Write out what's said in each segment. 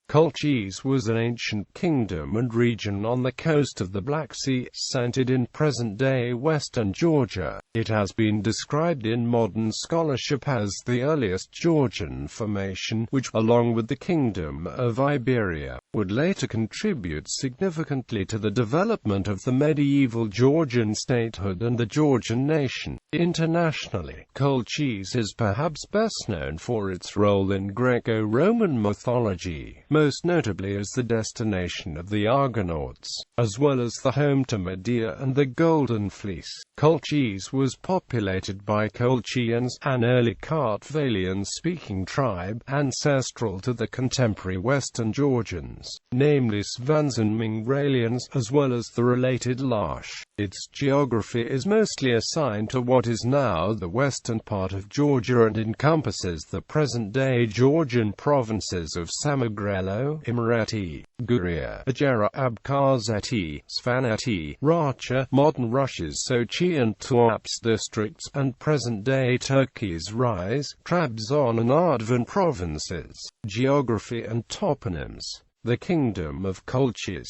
Colchis was an ancient kingdom and region on the coast of the Black Sea, centered in present-day Western Georgia. It has been described in modern scholarship as the earliest Georgian formation, which, along with the Kingdom of Iberia, would later contribute significantly to the development of the medieval Georgian statehood and the Georgian nation. Internationally, Colchis is perhaps best known for its role in Greco-Roman mythology, most notably as the destination of the Argonauts, as well as the home to Medea and the Golden Fleece. Colchis was populated by Colchians, an early Kartvelian-speaking tribe, ancestral to the contemporary Western Georgians, namely Svans and Mingrelians, as well as the related Lazs. Its geography is mostly assigned to what is now the western part of Georgia and encompasses the present-day Georgian provinces of Samogrelo, Imereti, Guria, Agera, Abkhazeti, Svaneti, Racha, modern Russia's Sochi and Tuapse districts, and present-day Turkey's Rize, Trabzon and Ardavan provinces. Geography and toponyms. The Kingdom of Colchis,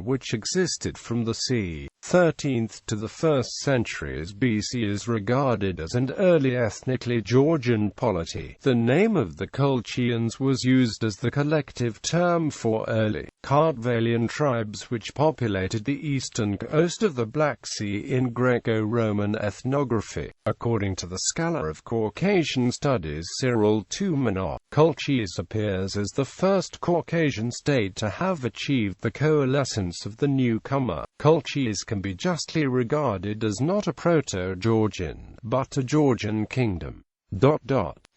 which existed from the c. 13th to the 1st centuries BC, is regarded as an early ethnically Georgian polity. The name of the Colchians was used as the collective term for early Kartvelian tribes which populated the eastern coast of the Black Sea in Greco-Roman ethnography. According to the scholar of Caucasian studies Cyril Tumanov, Colchis appears as the first Caucasian state to have achieved the coalescence of the newcomer. Colchis can be justly regarded as not a Proto-Georgian, but a Georgian kingdom.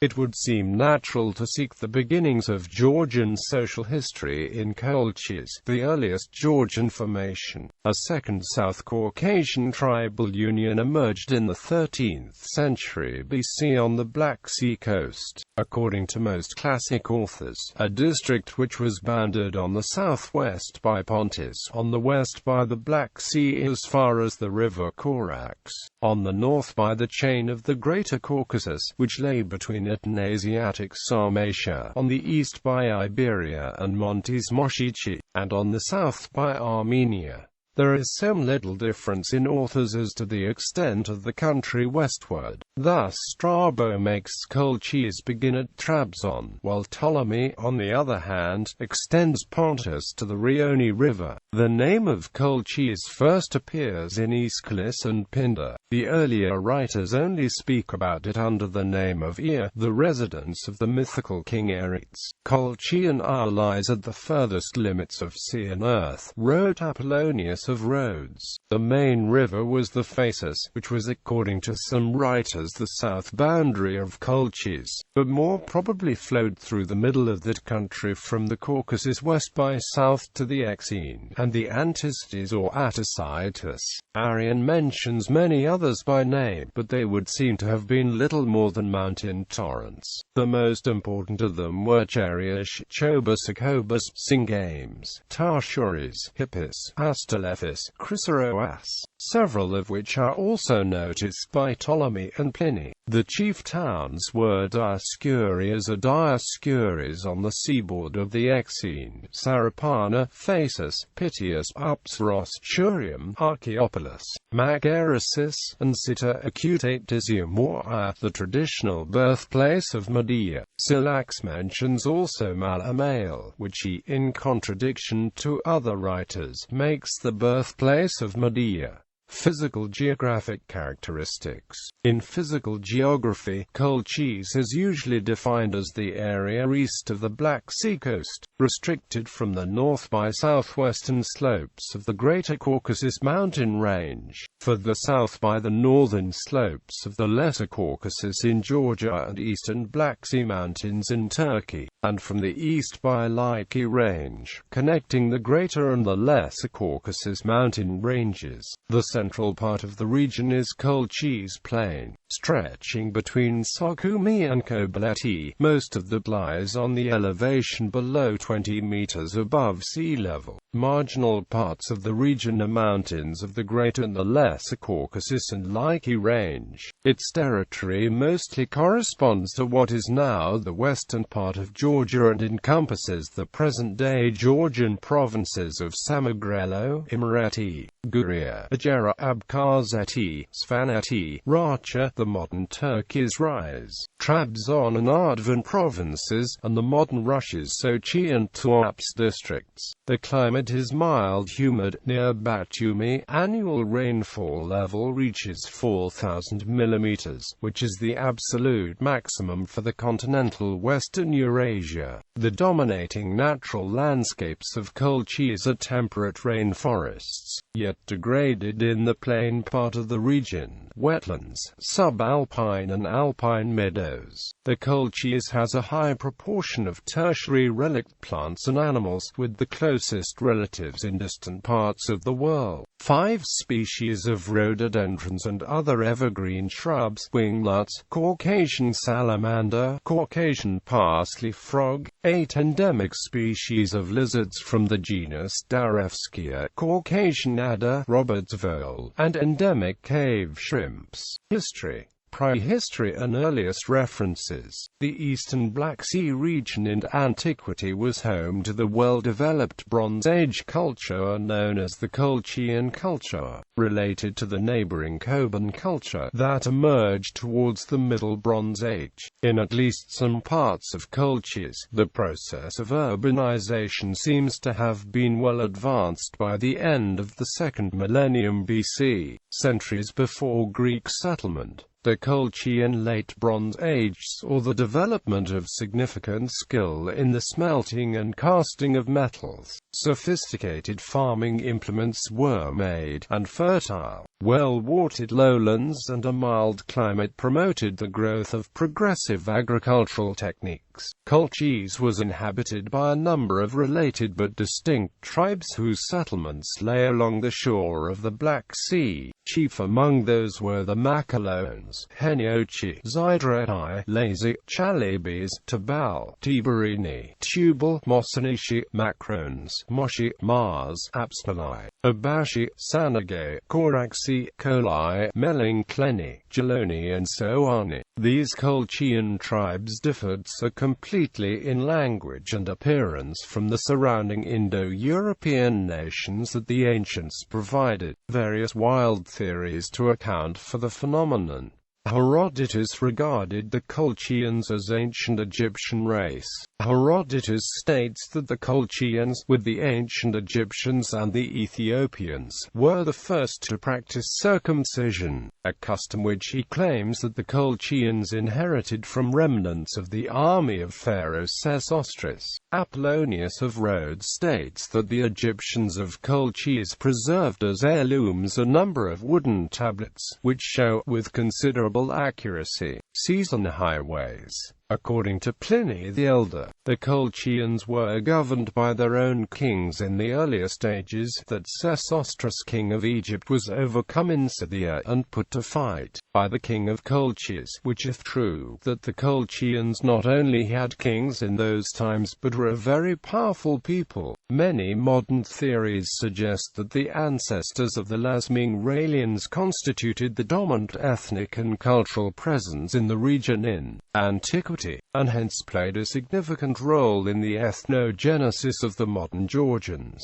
It would seem natural to seek the beginnings of Georgian social history in Colchis, the earliest Georgian formation. A second South Caucasian tribal union emerged in the 13th century BC on the Black Sea coast. According to most classic authors, a district which was bounded on the southwest by Pontus, on the west by the Black Sea as far as the river Corax, on the north by the chain of the Greater Caucasus, which lay between it and Asiatic Sarmatia, on the east by Iberia and Montes Moschici, and on the south by Armenia. There is some little difference in authors as to the extent of the country westward. Thus Strabo makes Colchis begin at Trabzon, while Ptolemy, on the other hand, extends Pontus to the Rioni River. The name of Colchis first appears in Aeschylus and Pindar. The earlier writers only speak about it under the name of Ea, the residence of the mythical king Eretes. Colchian lies at the furthest limits of sea and earth, wrote Apollonius of Rhodes. The main river was the Phasis, which was according to some writers the south boundary of Colchis, but more probably flowed through the middle of that country from the Caucasus west by south to the Euxine, and the Antistes or Atticitus. Arrian mentions many others by name, but they would seem to have been little more than mountain torrents. The most important of them were Cheriash, Chobus, Acobus, Singames, Tarshuris, Hippus, Astalephus, Chryseroas, several of which are also noticed by Ptolemy and Pliny. The chief towns were Dioscurias or Dioscuries on the seaboard of the Euxine, Sarapana, Phasis, Pitius, Upsros, Churium, Archaeopolis, Magarasis, and Citta Acutatium or the traditional birthplace of Medea. Syllax mentions also Malamail, which he, in contradiction to other writers, makes the birthplace of Medea. Physical geographic characteristics. In physical geography, Colchis is usually defined as the area east of the Black Sea coast, restricted from the north by southwestern slopes of the Greater Caucasus mountain range, further south by the northern slopes of the Lesser Caucasus in Georgia and eastern Black Sea mountains in Turkey, and from the east by Laiki range, connecting the Greater and the Lesser Caucasus mountain ranges. The central part of the region is Colchis Plain, stretching between Sukhumi and Kartvelian. Most of it lies on the elevation below 20 meters above sea level. Marginal parts of the region are mountains of the Greater and the Lesser Caucasus and Lyki Range. Its territory mostly corresponds to what is now the western part of Georgia and encompasses the present-day Georgian provinces of Samogrelo, Imereti, Guria, Agera, Abkhaz-Eti, Svans-Eti, Racha, the modern Turkey's Rise, Trabzon and Ardavan provinces, and the modern Russia's Sochi and Tuapse districts. The climate is mild humid. Near Batumi, annual rainfall level reaches 4,000 mm, which is the absolute maximum for the continental Western Eurasia. The dominating natural landscapes of Colchis are temperate rainforests, yet degraded in the plain part of the region, wetlands, subalpine and alpine meadows. The Colchis has a high proportion of tertiary relict plants and animals, with the closest relatives in distant parts of the world. 5 species of rhododendrons and other evergreen shrubs, wingnuts, Caucasian salamander, Caucasian parsley frog, 8 endemic species of lizards from the genus Darevskia, Caucasian adder, Robert's vole, and endemic cave shrimps. History. Prehistory and earliest references. The eastern Black Sea region in antiquity was home to the well-developed Bronze Age culture known as the Colchian culture, related to the neighboring Koban culture that emerged towards the Middle Bronze Age. In at least some parts of Colchis, the process of urbanization seems to have been well advanced by the end of the 2nd millennium BC, centuries before Greek settlement. The Colchian Late Bronze Age saw the development of significant skill in the smelting and casting of metals. Sophisticated farming implements were made, and fertile, well-watered lowlands and a mild climate promoted the growth of progressive agricultural techniques. Colchis was inhabited by a number of related but distinct tribes whose settlements lay along the shore of the Black Sea. Chief among those were the Makalones, Heniochi, Zydrati, Lazs, Chalybes, Tabal, Tiberini, Tubal, Mosanishi, Macrones, Moshi, Mars, Apsnali, Abashi, Sanage, Koraxi, Kolai, Melinkleni, Geloni and so on. These Colchian tribes differed so completely in language and appearance from the surrounding Indo-European nations that the ancients provided various wild theories to account for the phenomenon. Herodotus regarded the Colchians as ancient Egyptian race. Herodotus states that the Colchians, with the ancient Egyptians and the Ethiopians, were the first to practice circumcision, a custom which he claims that the Colchians inherited from remnants of the army of Pharaoh Sesostris. Apollonius of Rhodes states that the Egyptians of Colchis preserved as heirlooms a number of wooden tablets, which show, with considerable accuracy, season highways. According to Pliny the Elder, the Colchians were governed by their own kings in the earlier stages, that Sesostris king of Egypt was overcome in Scythia and put to flight by the king of Colchis, which if true, that the Colchians not only had kings in those times but were a very powerful people. Many modern theories suggest that the ancestors of the Lazs Mingrelians constituted the dominant ethnic and cultural presence in the region in antiquity, and hence played a significant role in the ethnogenesis of the modern Georgians.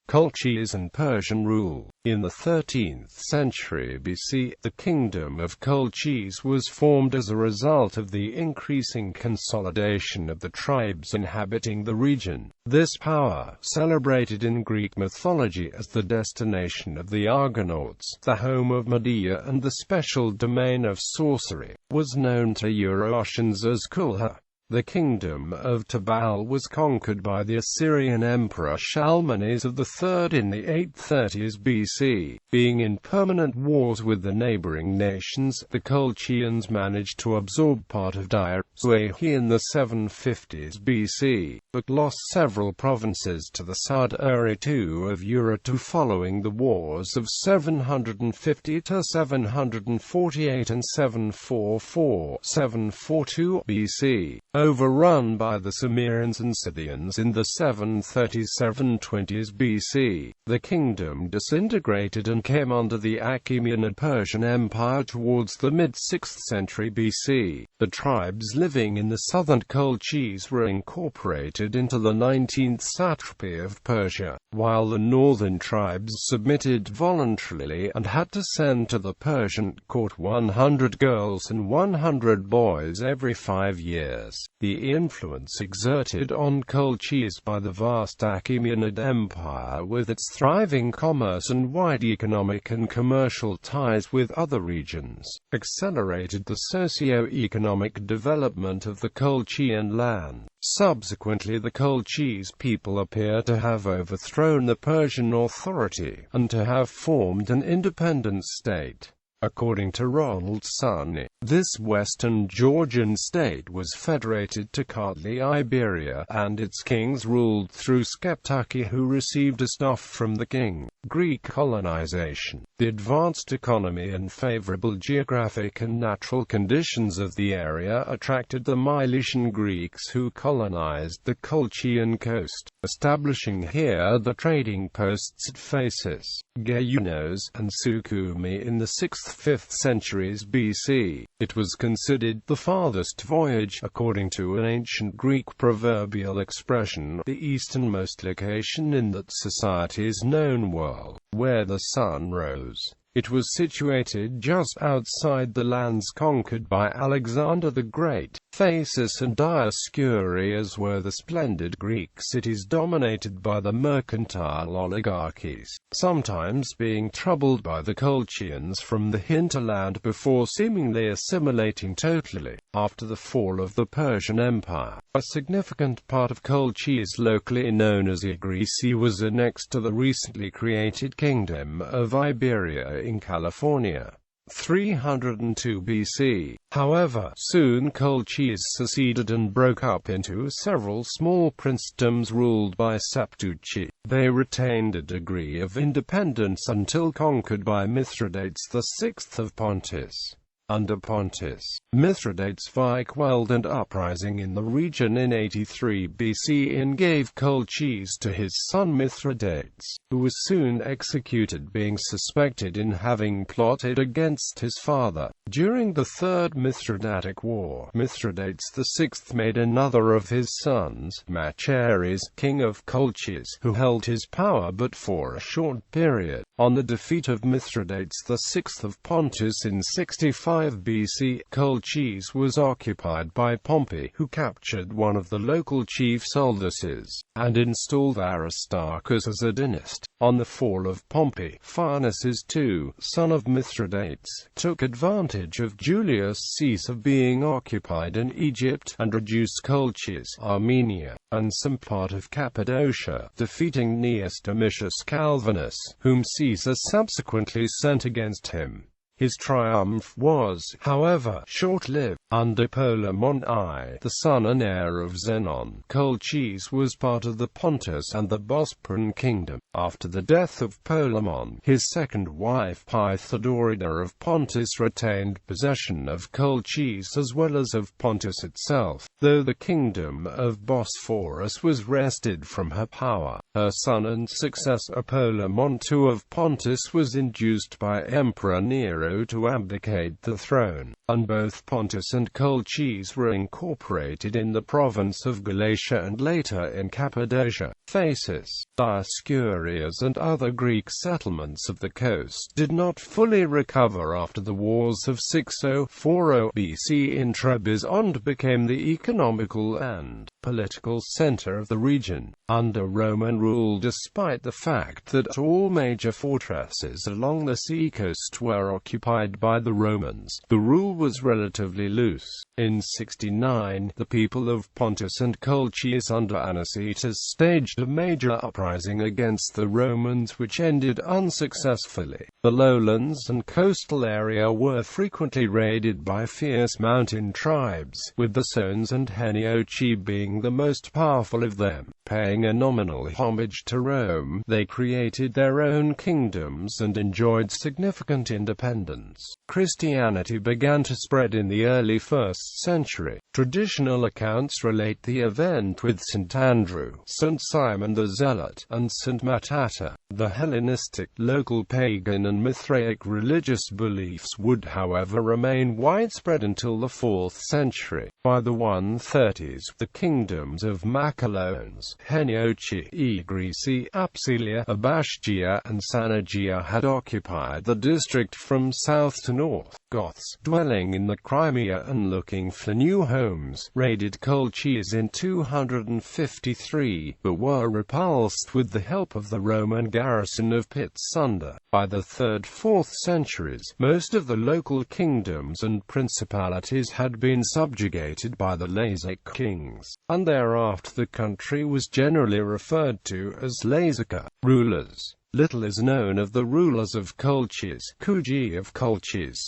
Colchis and Persian rule. In the 13th century BC, the Kingdom of Colchis was formed as a result of the increasing consolidation of the tribes inhabiting the region. This power, celebrated in Greek mythology as the destination of the Argonauts, the home of Medea and the special domain of sorcery, was known to Eurasians as Kulha. The kingdom of Tabal was conquered by the Assyrian emperor Shalmaneser III in the 830s BC. Being in permanent wars with the neighboring nations, the Colchians managed to absorb part of Dire-Swahi in the 750s BC, but lost several provinces to the Saud-Uritu of Urartu following the wars of 750 to 748 and 744-742 BC. Overrun by the Cimmerians and Scythians in the 730s-720s BC, the kingdom disintegrated and came under the Achaemenid Persian Empire towards the mid-6th century BC. The tribes living in the southern Colchis were incorporated into the 19th satrapy of Persia, while the northern tribes submitted voluntarily and had to send to the Persian court 100 girls and 100 boys every 5 years. The influence exerted on Colchis by the vast Achaemenid Empire, with its thriving commerce and wide economic and commercial ties with other regions, accelerated the socio-economic development of the Colchian land. Subsequently, the Colchis people appear to have overthrown the Persian authority, and to have formed an independent state. According to Ronald Sunny, this Western Georgian state was federated to Kartvelian-Iberia, and its kings ruled through Skeptaki, who received a staff from the king. Greek colonization. The advanced economy and favorable geographic and natural conditions of the area attracted the Milesian Greeks, who colonized the Colchian coast, establishing here the trading posts at Phasis, Geunos, and Sukhumi in the 6th-5th centuries BC. It was considered the farthest voyage, according to an ancient Greek proverbial expression, the easternmost location in that society's known world, where the sun rose. It was situated just outside the lands conquered by Alexander the Great. Phasis and Dioscurias were the splendid Greek cities dominated by the mercantile oligarchies, sometimes being troubled by the Colchians from the hinterland before seemingly assimilating totally. After the fall of the Persian Empire, a significant part of Colchis, locally known as Igrisi, was annexed to the recently created Kingdom of Iberia in California. 302 BC. However, soon Colchis seceded and broke up into several small princedoms ruled by Septuchi. They retained a degree of independence until conquered by Mithridates VI of Pontus. Under Pontus, Mithridates VI quelled an uprising in the region in 83 BC and gave Colchis to his son Mithridates, who was soon executed, being suspected in having plotted against his father. During the Third Mithridatic War, Mithridates VI made another of his sons, Machares, king of Colchis, who held his power but for a short period. On the defeat of Mithridates VI of Pontus in 65 BC, Colchis was occupied by Pompey, who captured one of the local chief soldiers, and installed Aristarchus as a dynast. On the fall of Pompey, Pharnaces II, son of Mithridates, took advantage of Julius Caesar being occupied in Egypt, and reduced Colchis, Armenia, and some part of Cappadocia, defeating Gnaeus Domitius Calvinus, whom Caesar subsequently sent against him. His triumph was, however, short-lived. Under Polemon I, the son and heir of Zenon, Colchis was part of the Pontus and the Bosporan kingdom. After the death of Polemon, his second wife Pythodorida of Pontus retained possession of Colchis as well as of Pontus itself, though the kingdom of Bosphorus was wrested from her power. Her son and successor Polemon II of Pontus was induced by Emperor Nero to abdicate the throne, and both Pontus and Colchis were incorporated in the province of Galatia and later in Cappadocia. Phasis, Dioscurias and other Greek settlements of the coast did not fully recover after the wars of 6040 BC in Trebizond became the economical and political center of the region, under Roman rule, despite the fact that all major fortresses along the seacoast were occupied by the Romans. The rule was relatively loose. In 69, the people of Pontus and Colchis under Anicetus staged a major uprising against the Romans which ended unsuccessfully. The lowlands and coastal area were frequently raided by fierce mountain tribes, with the Svans and Mingrelians being the most powerful of them. Paying a nominal homage to Rome, they created their own kingdoms and enjoyed significant independence. Christianity began to spread in the early 1st century. Traditional accounts relate the event with St. Andrew, St. Simon the Zealot, and St. Matata. The Hellenistic, local pagan and Mithraic religious beliefs would however remain widespread until the 4th century. By the 130s, the kingdoms of Macedones, Heniochi, Egrisi, Apsilia, Abasgia and Sanagia had occupied the district from south to north. Goths, dwelling in the Crimea and looking for new homes, raided Colchis in 253, but were repulsed with the help of the Roman garrison of Pitsunda. By the 3rd–4th centuries, most of the local kingdoms and principalities had been subjugated by the Lazs kings, and thereafter the country was generally referred to as Lazica. Rulers. Little is known of the rulers of Colchis. Kuji of Colchis,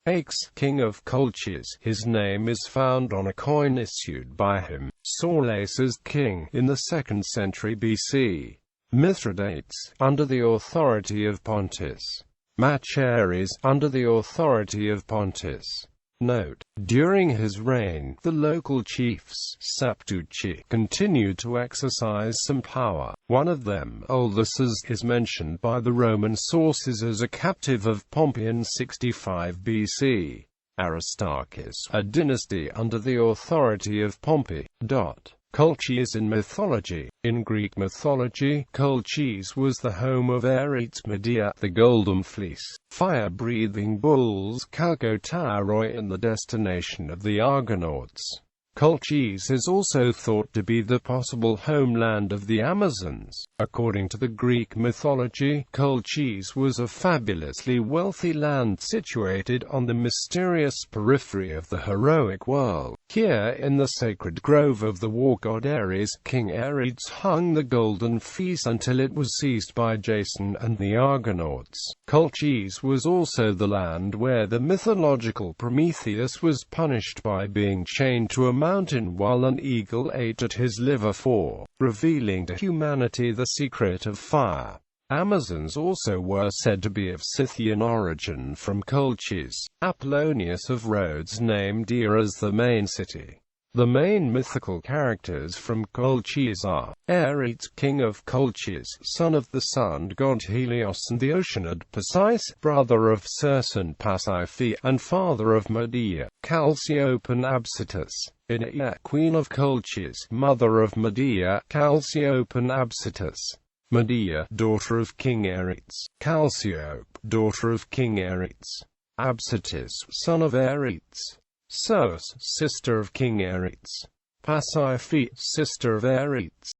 Aix, king of Colchis. His name is found on a coin issued by him, Saulaces king, in the 2nd century BC. Mithridates, under the authority of Pontus. Machares, under the authority of Pontus. Note: during his reign, the local chiefs, Septuchi, continued to exercise some power. One of them, Ulysses, is mentioned by the Roman sources as a captive of Pompey in 65 BC. Aristarchus, a dynasty under the authority of Pompey. Colchians in mythology. In Greek mythology, Colchis was the home of Ares, Medea, the Golden Fleece, fire-breathing bulls, Calcotauroi, and the destination of the Argonauts. Colchis is also thought to be the possible homeland of the Amazons. According to the Greek mythology, Colchis was a fabulously wealthy land situated on the mysterious periphery of the heroic world. Here, in the sacred grove of the war god Ares, King Ares hung the golden fleece until it was seized by Jason and the Argonauts. Colchis was also the land where the mythological Prometheus was punished by being chained to a mountain while an eagle ate at his liver, revealing to humanity the secret of fire. Amazons also were said to be of Scythian origin from Colchis. Apollonius of Rhodes named Ir as the main city. The main mythical characters from Colchis are Ares, king of Colchis, son of the sun god Helios and the Oceanid, Perseus, brother of Circe and Pasiphae, and father of Medea. Chalciope Absitus, Inea, queen of Colchis, mother of Medea. Chalciope Absitus. Medea, daughter of King Ares. Chalciope, daughter of King Ares. Absitus, son of Ares. Circe, sister of King Ares. Pasiphae, sister of Ares.